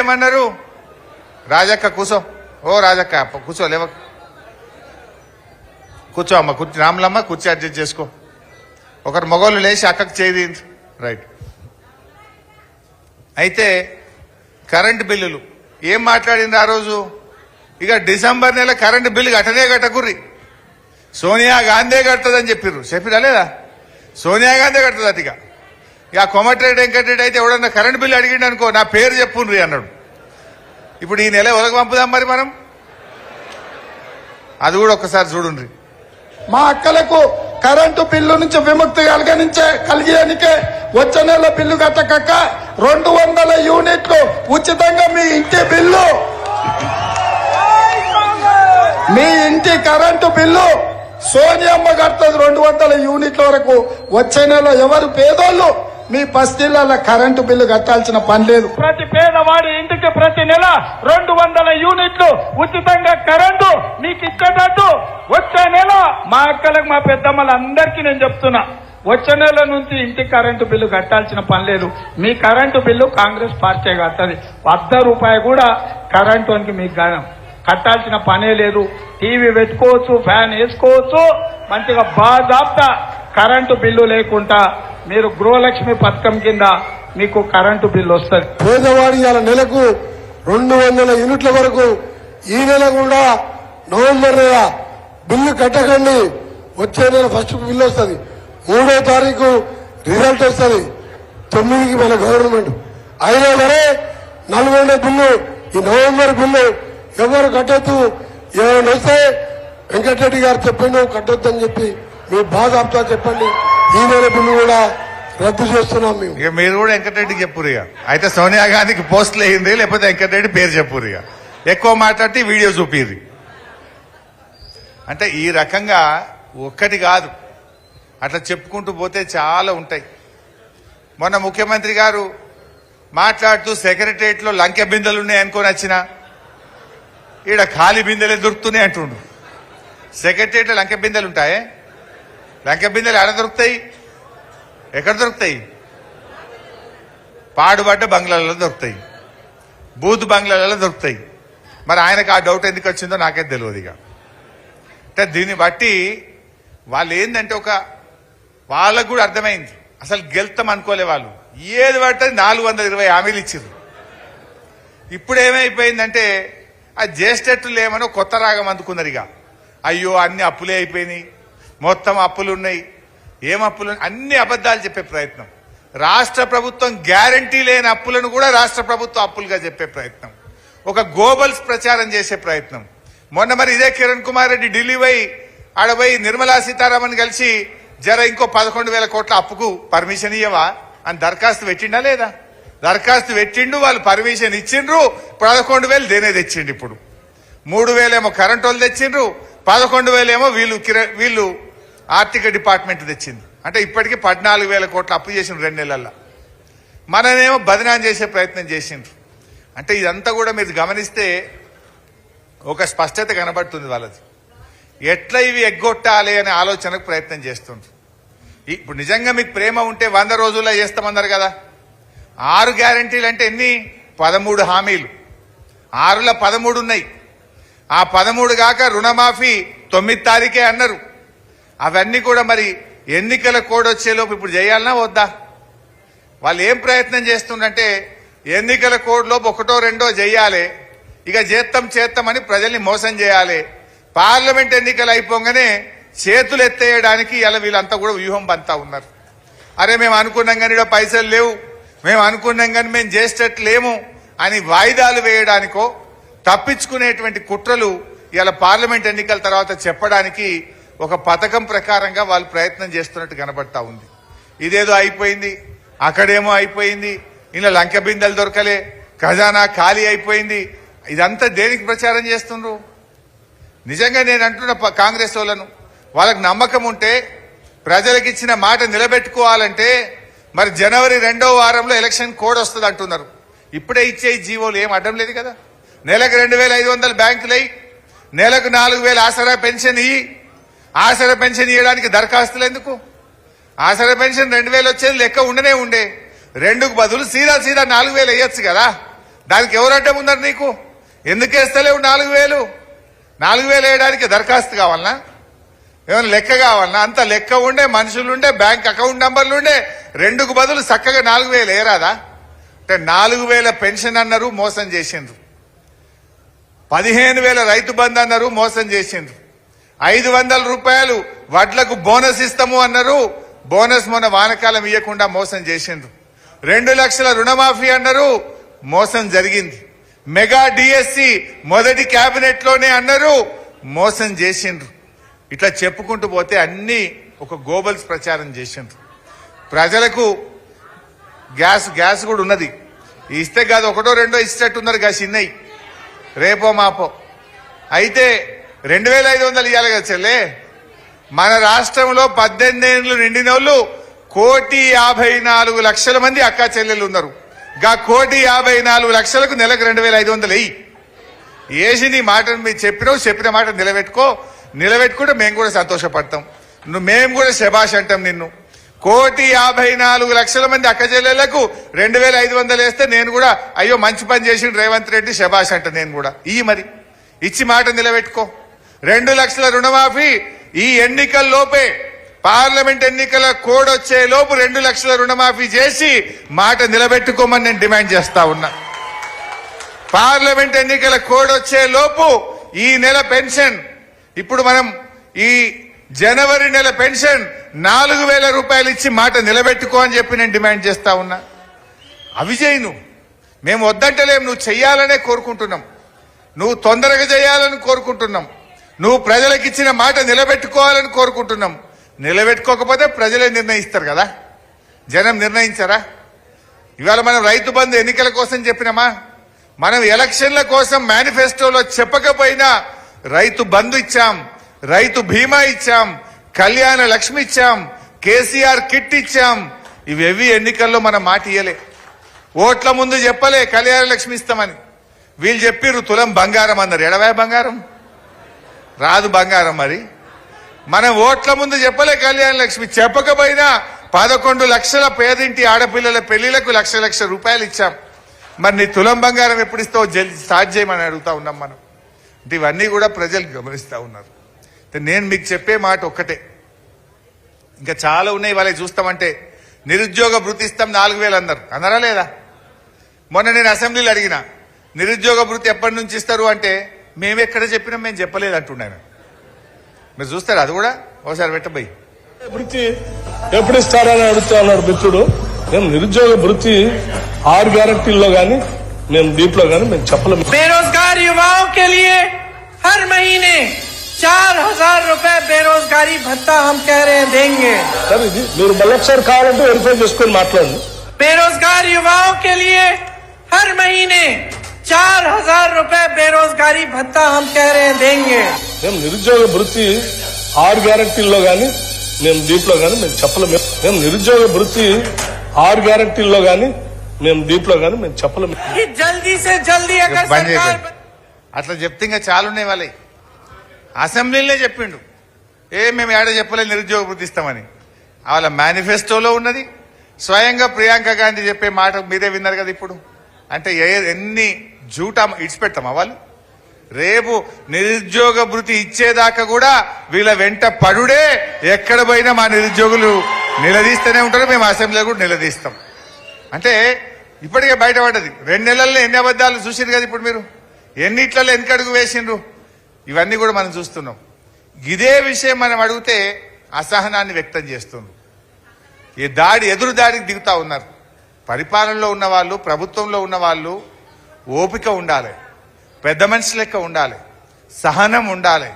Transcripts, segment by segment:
ఏమన్నారు? రాజక్క కూర్చో, ఓ రాజక్క కూర్చో, లేవ కూర్చో అమ్మ, కూర్చో రాములమ్మ, కూర్చో అడ్జస్ట్ చేసుకో. ఒకరు మొగోళ్ళు లేచి అక్కకు చేది రైట్. అయితే కరెంటు బిల్లులు ఏం మాట్లాడింది ఆ రోజు? ఇక డిసెంబర్ నెల కరెంటు బిల్లు కట్టనే కట్టకుర్రి, సోనియా గాంధీ కడుతుందని చెప్పిరా లేదా? సోనియా గాంధీ కడుతుంది అతిగా. ఇక కోమటిరెడ్డి వెంకటరెడ్డి అయితే ఎవడన్నా కరెంటు బిల్లు అడిగిండు అనుకో, నా పేరు చెప్పుండ్రి అన్నాడు. ఇప్పుడు ఈ నెల ఎవరికి పంపుదాం మరి మనం? అది కూడా ఒక్కసారి చూడుండ్రి. మా అక్కలకు కరెంటు బిల్లు నుంచి విముక్తి కలిగేనికే వచ్చే నెల బిల్లు కట్టక 200 యూనిట్లు ఉచితంగా మీ ఇంటి కరెంటు బిల్లు సోనియమ్మ కడుతుంది 200 యూనిట్ల వరకు. వచ్చే నెల ఎవరు పేదోళ్ళు మీ బస్తీల కరెంటు బిల్లు కట్టాల్సిన పని లేదు. ప్రతి పేదవాడి ఇంటికి ప్రతి నెల 200 యూనిట్లు ఉచితంగా కరెంటు మీకు ఇచ్చేటట్టు వచ్చే నెల మా అక్కలకు మా పెద్దమ్మలందరికీ నేను చెప్తున్నా, వచ్చే నెల నుంచి ఇంటికి కరెంటు బిల్లు కట్టాల్సిన పని లేదు. మీ కరెంటు బిల్లు కాంగ్రెస్ పార్టీ కట్టది. 100 రూపాయలు కూడా కరెంటు మీకు కట్టాల్సిన పనే లేదు. టీవీ పెట్టుకోవచ్చు, ఫ్యాన్ వేసుకోవచ్చు, మంచిగా బాజాప్తా కరెంటు బిల్లు లేకుండా మీరు గృహలక్ష్మి పథకం కింద మీకు కరెంటు బిల్లు వస్తుంది. పేదవాడి నెలకు 200 యూనిట్ల వరకు ఈ నెల కూడా నవంబర్ నెల బిల్లు కట్టకండి. వచ్చే నెల ఫస్ట్ బిల్లు వస్తుంది, 3వ తారీఖు రిజల్ట్ వస్తుంది, 9కి మన గవర్నమెంట్. అయినా సరే 40 బిల్లు ఈ నవంబర్ బిల్లు ఎవరు కట్టొద్దు. ఏమైనా వస్తే వెంకటరెడ్డి గారు చెప్పండి కట్టొద్దని చెప్పి మీ బాధ ఆప్తా చెప్పండి. ఈ నెల బిల్లు కూడా రద్దు చేస్తున్నాం మేము. ఇక మీరు కూడా వెంకటరెడ్డికి చెప్పురు. ఇక అయితే సోనియా గాంధీకి పోస్టులు వేయింది, లేకపోతే వెంకటరెడ్డి పేరు చెప్పురు. ఇక ఎక్కువ మాట్లాడితే వీడియో చూపిరి. అంటే ఈ రకంగా ఒక్కటి కాదు, అట్లా చెప్పుకుంటూ పోతే చాలా ఉంటాయి. మొన్న ముఖ్యమంత్రి గారు మాట్లాడుతూ సెక్రటరియట్ లో లంకె బిందెలు ఉన్నాయి అనుకొని వచ్చిన ఈడ ఖాళీ బిందెలే దొరుకుతున్నాయి అంటుండు. సెక్రటరియట్ లో లంకె బిందెలు ఉంటాయే? లంకె బిందెలు ఎక్కడ దొరుకుతాయి? ఎక్కడ దొరుకుతాయి? పాడుబడ్డ బంగ్లాలలో దొరుకుతాయి, బూత్ బంగ్లాలలో దొరుకుతాయి. మరి ఆయనకు ఆ డౌట్ ఎందుకు వచ్చిందో నాకైతే తెలియదు. ఇక అంటే దీన్ని బట్టి వాళ్ళు ఏంటంటే వాళ్ళకు కూడా అర్థమైంది, అసలు గెలుతాం అనుకోలే వాళ్ళు. ఏది పడుతుంది 420 హామీలు ఇచ్చారు. ఇప్పుడు ఏమైపోయిందంటే ఆ జ్యేష్ఠెట్లు ఏమనో కొత్త రాగం అందుకున్నారు. ఇక అయ్యో అన్ని అప్పులే అయిపోయినాయి, మొత్తం అప్పులు ఉన్నాయి, ఏం అప్పులు, అన్ని అబద్దాలు చెప్పే ప్రయత్నం. రాష్ట్ర ప్రభుత్వం గ్యారంటీ లేని అప్పులను కూడా రాష్ట్ర ప్రభుత్వం అప్పులుగా చెప్పే ప్రయత్నం, ఒక గోబల్స్ ప్రచారం చేసే ప్రయత్నం. మొన్న మరి ఇదే కిరణ్ కుమార్ రెడ్డి ఢిల్లీ పోయి ఆడపోయి నిర్మలా సీతారామన్ కలిసి జర ఇంకో 11,000 కోట్ల అప్పుకు పర్మిషన్ ఇయ్యవా అని దరఖాస్తు పెట్టిండా లేదా? దరఖాస్తు పెట్టిండు, వాళ్ళు పర్మిషన్ ఇచ్చిండ్రు. 11,000 దేనే తెచ్చిండు. ఇప్పుడు 3,000 ఏమో కరెంట్ వాళ్ళు తెచ్చిండ్రు, 11,000 ఏమో వీళ్ళు ఆర్థిక డిపార్ట్మెంట్ తెచ్చింది. అంటే ఇప్పటికీ 14,000 కోట్ల అప్పు చేసిండ్రు 2 నెలల్లో. మననేమో బదనాం చేసే ప్రయత్నం చేసిండ్రు. అంటే ఇదంతా కూడా మీరు గమనిస్తే ఒక స్పష్టత కనబడుతుంది వాళ్ళది. ఎట్లా ఇవి ఎగ్గొట్టాలి అనే ఆలోచనకు ప్రయత్నం చేస్తుండ్రు. ఇప్పుడు నిజంగా మీకు ప్రేమ ఉంటే 100 రోజుల్లో చేస్తామన్నారు కదా. 6 గ్యారంటీలు అంటే ఎన్ని? 13 హామీలు. 6లో 13 ఉన్నాయి. ఆ 13 కాక రుణమాఫీ 9 తారీఖే అన్నారు. అవన్నీ కూడా మరి ఎన్నికల కోడ్ వచ్చేలోపు ఇప్పుడు చేయాలన్నా వద్దా? వాళ్ళు ఏం ప్రయత్నం చేస్తుందంటే ఎన్నికల కోడ్ లోపు 1, 2 చేయాలి, ఇక చేస్తామని ప్రజల్ని మోసం చేయాలి. పార్లమెంట్ ఎన్నికలు అయిపోగానే చేతులు ఎత్తేయడానికి ఇలా వీళ్ళంతా కూడా వ్యూహం బంతా ఉన్నారు. అరే మేము అనుకున్నాం కానీ ఇక్కడ పైసలు లేవు, మేము అనుకున్నాం కానీ మేము చేసేటట్లేము అని వాయిదాలు వేయడానికో తప్పించుకునేటువంటి కుట్రలు ఇలా పార్లమెంట్ ఎన్నికల తర్వాత చెప్పడానికి ఒక పథకం ప్రకారంగా వాళ్ళు ప్రయత్నం చేస్తున్నట్టు కనబడతా ఉంది. ఇదేదో అయిపోయింది, అక్కడేమో అయిపోయింది, ఇలా లంక బిందెలు దొరకలే, ఖజానా ఖాళీ అయిపోయింది. ఇదంతా దేనికి ప్రచారం చేస్తుండ్రు? నిజంగా నేను అంటున్న కాంగ్రెస్ వాళ్ళకు నమ్మకం ఉంటే ప్రజలకు ఇచ్చిన మాట నిలబెట్టుకోవాలంటే మరి జనవరి 2వ వారంలో ఎలక్షన్ కోడ్ వస్తుంది అంటున్నారు. ఇప్పుడే ఇచ్చే జీవోలు ఏం అడ్డం లేదు కదా. నెలకు 2,500 బ్యాంకులు, నెలకు 4,000 ఆసరా పెన్షన్ ఇయ్యి. ఆసరా పెన్షన్ ఇవ్వడానికి దరఖాస్తులు ఎందుకు? ఆసరా పెన్షన్ 2,000 వచ్చేది లెక్క ఉండే 2కు బదులు సీదా 4,000 వేయచ్చు కదా. దానికి ఎవరు అడ్డం ఉన్నారు నీకు? ఎందుకు వేస్తలేవు 4,000? 4,000 వేయడానికి దరఖాస్తు కావాలనా? ఏమైనా లెక్క కావాలనా? అంత లెక్క ఉండే, మనుషులుండే, బ్యాంక్ అకౌంట్ నంబర్లు ఉండే, 2కు బదులు చక్కగా 4,000 వేయరాదా? అంటే 4,000 పెన్షన్ అన్నారు, మోసం చేసిండ్రు. 15,000 రైతు బంధు అన్నారు, మోసం చేసిండ్రు. 500 రూపాయలు వడ్లకు బోనస్ ఇస్తాము అన్నారు, బోనస్ మొన్న వానకాలం ఇవ్వకుండా మోసం చేసిండ్రు. 2 లక్షల రుణమాఫీ అన్నారు, మోసం జరిగింది. మెగా డిఎస్సి మొదటి కేబినెట్ లోనే అన్నారు, మోసం చేసిండ్రు. ఇట్లా చెప్పుకుంటూ పోతే అన్ని ఒక గోబల్స్ ప్రచారం చేసిండ్రు. ప్రజలకు గ్యాస్ కూడా ఉన్నది, ఇస్తే కాదు ఒకటో రెండో ఇచ్చేటట్టున్నారు గా చిన్నయి, రేపో మాపో. అయితే 2,500 ఇవ్వాలి కదా చెల్లే. మన రాష్ట్రంలో 18 ఏళ్లు నిండిన వాళ్ళు 1,54,00,000 మంది అక్కా చెల్లెలు ఉన్నారు. గా 1,54,00,000కు నెలకు 2,500 వెయ్యి వేసి నీ మాటను మీరు చెప్పిన మాట నిలబెట్టుకుంటే మేము కూడా సంతోషపడతాం. మేము కూడా శభాష్ అంటాం నిన్ను. 1,54,00,000 మంది అక్క చెల్లెళ్లకు 2,500 వేస్తే నేను కూడా అయ్యో మంచి పని చేసిన రేవంత్ రెడ్డి శభాష్ అంట. నేను కూడా మరి ఇచ్చి మాట నిలబెట్టుకో. 2 లక్షల రుణమాఫీ ఈ ఎన్నికల్లోపే, పార్లమెంట్ ఎన్నికల కోడ్ వచ్చే లోపు 2 లక్షల రుణమాఫీ చేసి మాట నిలబెట్టుకోమని నేను డిమాండ్ చేస్తా ఉన్నా. పార్లమెంట్ ఎన్నికల కోడ్ వచ్చే లోపు ఈ నెల పెన్షన్, ఇప్పుడు మనం ఈ జనవరి నెల పెన్షన్ 4,000 రూపాయలు ఇచ్చి మాట నిలబెట్టుకో అని చెప్పి నేను డిమాండ్ చేస్తా ఉన్నా. అవి చేయను, మేము వద్దంటలేం, నువ్వు చెయ్యాలనే కోరుకుంటున్నాం, నువ్వు తొందరగా చేయాలని కోరుకుంటున్నాం, నువ్వు ప్రజలకు ఇచ్చిన మాట నిలబెట్టుకోవాలని కోరుకుంటున్నాం. నిలబెట్టుకోకపోతే ప్రజలే నిర్ణయిస్తారు కదా, జనం నిర్ణయించరా? ఇవాళ మనం రైతు బంధు ఎన్నికల కోసం చెప్పినామా? మనం ఎలక్షన్ల కోసం మేనిఫెస్టోలో చెప్పకపోయినా రైతు బంధు ఇచ్చాం, రైతు బీమా ఇచ్చాం, కళ్యాణ లక్ష్మి ఇచ్చాం, కేసీఆర్ కిట్ ఇచ్చాం. ఇవేవి ఎన్నికల్లో మనం మాట ఇయ్యలే. ఓట్ల ముందు చెప్పలే కళ్యాణ లక్ష్మి ఇస్తామని. వీళ్ళు చెప్పిర్రు తులం బంగారం అన్నారు. ఎడవే బంగారం రాదు బంగారం. మరి మనం ఓట్ల ముందు చెప్పలే కళ్యాణ లక్ష్మి. చెప్పకపోయినా 11 లక్షల పేదింటి ఆడపిల్లల పెళ్లిలకు లక్ష రూపాయలు ఇచ్చాం. మరి నీ తులం బంగారం ఎప్పుడు ఇస్తావో జల్దీ స్టార్ట్ చేయమని అడుగుతా ఉన్నాం మనం. అంటే ఇవన్నీ కూడా ప్రజలు గమనిస్తూ ఉన్నారు. నేను మీకు చెప్పే మాట ఒక్కటే, ఇంకా చాలా ఉన్నాయి. వాళ్ళకి చూస్తామంటే నిరుద్యోగ భృతి ఇస్తాం 4,000 అన్నారా లేదా? మొన్న నేను అసెంబ్లీలో అడిగిన, నిరుద్యోగ భృతి ఎప్పటి నుంచి ఇస్తారు అంటే మేము ఎక్కడ చెప్పినా మేము చెప్పలేదు అంటున్నాను. మీరు చూస్తారు అది కూడా ఒకసారి పెట్టబోయి. వృత్తి ఎప్పుడు ఇస్తారని అడుగుతా ఉన్నాడు మిత్రుడు. మేము నిరుద్యోగ వృత్తి 6 గ్యారంటీల్లో గానీ మేము దీంట్లో గానీ మేము చెప్పలేము. बेरोजगार युवाओं के लिए हर महीने 4,000 रुपए बेरोजगारी भत्ता हम कह रहे हैं देंगे. సార్ ఇది మీరు మళ్ళొకసారి కావాలంటే వెరిఫై చేసుకొని మాట్లాడండి. बेरोजगार युवाओं के लिए हर महीने 4,000 रुपए बेरोजगारी भत्ता हम कह रहे हैं देंगे. మేము నిరుద్యోగ వృత్తి 6 గ్యారంటీల్లో గానీ మేము దీంట్లో గానీ మేము చెప్పలేము. మేము నిరుద్యోగ వృత్తి 6 గ్యారంటీల్లో గానీ మేము దీంట్లో గానీ మేము చెప్పలేము. कि जल्दी से जल्दी अगर బంద్ सरकार చేయకండి. అట్లా చెప్తే ఇంకా చాలా ఉన్నాయి. వాళ్ళే అసెంబ్లీలోనే చెప్పిండు, మేము ఏడ చెప్పలేదు నిరుద్యోగ వృత్తి ఇస్తామని. వాళ్ళ మేనిఫెస్టోలో ఉన్నది. స్వయంగా ప్రియాంక గాంధీ చెప్పే మాట మీరే విన్నారు కదా ఇప్పుడు. అంటే ఎన్ని జూటా ఇడిచిపెడతామా వాళ్ళు? రేపు నిరుద్యోగ భృతి ఇచ్చేదాకా కూడా వీళ్ళ వెంట పడుడే. ఎక్కడ పోయినా మా నిరుద్యోగులు నిలదీస్తూనే ఉంటారు, మేము అసెంబ్లీలో కూడా నిలదీస్తాం. అంటే ఇప్పటికే బయటపడ్డది. 2 నెలల్లో ఎన్ని అబద్దాలు చూసిండ్రు కదా ఇప్పుడు మీరు, ఎన్నిట్లలో వెనకడుగు వేసిండ్రు. ఇవన్నీ కూడా మనం చూస్తున్నాం. ఇదే విషయం మనం అడిగితే అసహనాన్ని వ్యక్తం చేస్తున్నారు. ఈ ఎదురు దాడికి దిగుతా ఉన్నారు. పరిపాలనలో ఉన్న వాళ్ళు, ప్రభుత్వంలో ఉన్న వాళ్ళు ఓపిక ఉండాలి, పెద్ద మనిషి లెక్క ఉండాలి, సహనం ఉండాలి,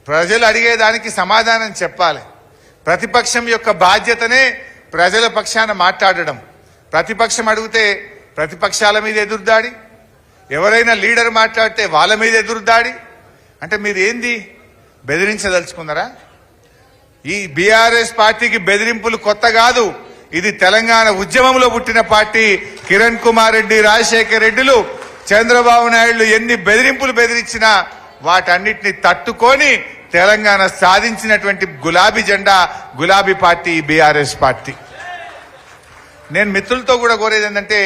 ప్రజలు అడిగేదానికి సమాధానం చెప్పాలి. ప్రతిపక్షం యొక్క బాధ్యతనే ప్రజల పక్షాన మాట్లాడడం. ప్రతిపక్షం అడిగితే ప్రతిపక్షాల మీద ఎదురుదాడి, ఎవరైనా లీడర్ మాట్లాడితే వాళ్ళ మీద ఎదురుదాడి. అంటే మీరు ఏంది బెదిరించదలుచుకున్నారా? ఈ బీఆర్ఎస్ పార్టీకి బెదిరింపులు కొత్త కాదు. ఇది తెలంగాణ ఉద్యమంలో పుట్టిన పార్టీ. కిరణ్ కుమార్ రెడ్డి, రాజశేఖర్ రెడ్డిలు, చంద్రబాబు నాయుడు ఎన్ని బెదిరింపులు బెదిరించినా వాటన్నిటిని తట్టుకొని తెలంగాణ సాధించినటువంటి గులాబీ జెండా, గులాబీ పార్టీ బీఆర్ఎస్ పార్టీ. నేను మిత్రులతో కూడా కోరేది ఏంటంటే,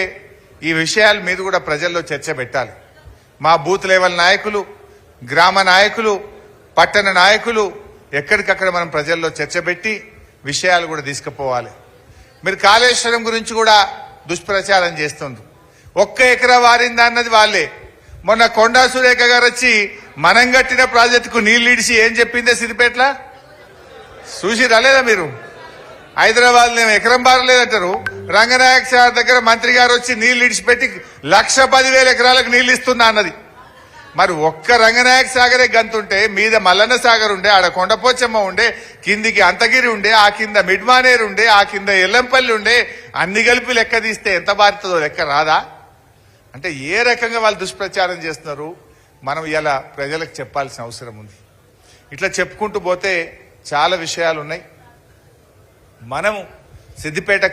ఈ విషయాల మీద కూడా ప్రజల్లో చర్చ పెట్టాలి. మా బూత్ లెవెల్ నాయకులు, గ్రామ నాయకులు, పట్టణ నాయకులు ఎక్కడికక్కడ మనం ప్రజల్లో చర్చ పెట్టి విషయాలు కూడా తీసుకుపోవాలి. మీరు కాళేశ్వరం గురించి కూడా దుష్ప్రచారం చేస్తుంది. 1 ఎకరా వారిందా అన్నది వాళ్ళే. మొన్న కొండా సురేఖ గారు వచ్చి మనం కట్టిన ప్రాజెక్టుకు నీళ్లు ఇడిచి ఏం చెప్పిందే సిద్దిపేటలో చూసి రాలేదా మీరు? హైదరాబాద్ నేను ఎకరం బారలేదంటారు. రంగనాయక సార్ దగ్గర మంత్రి గారు వచ్చి నీళ్లు ఇడిచిపెట్టి 1,10,000 ఎకరాలకు నీళ్లు ఇస్తున్నా అన్నది. మరి ఒక్క రంగనాయక సాగరే గంతుంటే మీద మల్లన్న సాగర్ ఉండే, ఆడ కొండపోచమ్మ ఉండే, కిందికి అంతగిరి ఉండే, ఆ కింద మిడ్మానేరు ఉండే, ఆ కింద ఎల్లంపల్లి ఉండే, అన్ని కలిపి లెక్క తీస్తే ఎంత బారుతుందో లెక్క రాదా? అంటే ఏ రకంగా వాళ్ళు దుష్ప్రచారం చేస్తున్నారు మనం ఇలా ప్రజలకు చెప్పాల్సిన అవసరం ఉంది. ఇట్లా చెప్పుకుంటూ పోతే చాలా విషయాలు ఉన్నాయి. మనం సిద్దిపేట